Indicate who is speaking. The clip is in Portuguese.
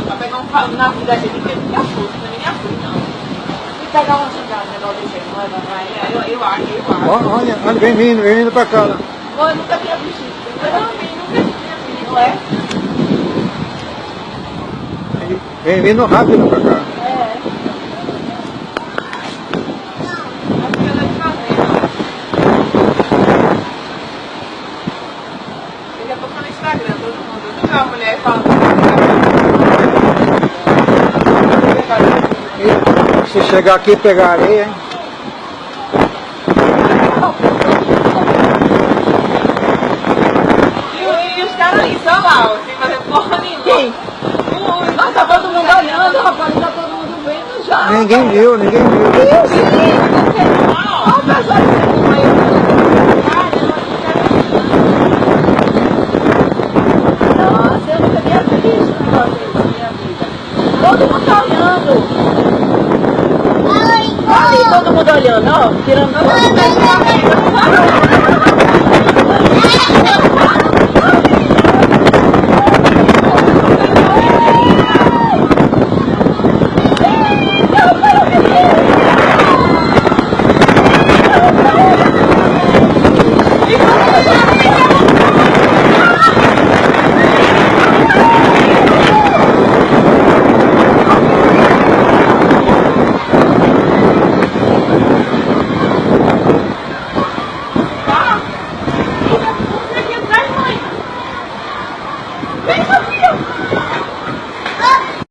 Speaker 1: Pra pegar um navio daquele que ele afunda, não é nem afunda, não. E pegar um cigarro, menor desse jeito, não é, vai? Eu acho.
Speaker 2: Olha, vem vindo pra cá. Lá.
Speaker 1: Eu nunca tinha visto isso. Eu não vi, nunca tinha visto, não é?
Speaker 2: Vem vindo rápido pra cá.
Speaker 1: É. Eu já tô no Instagram, todo mundo. Nunca uma mulher falando.
Speaker 2: Se chegar aqui e pegar areia, hein?
Speaker 1: E os caras aí, só lá, ó, sem fazer porra nenhuma.
Speaker 3: Quem? Mas tá todo mundo olhando, rapaz, tá todo mundo vendo já.
Speaker 2: Ninguém viu.
Speaker 3: Viu sim. Olha o pessoal dizendo aí. Nossa, eu nunca tinha visto um negócio desse na minha vida. Todo mundo tá olhando. Ali, todo mundo olhando, ó, tirando foto.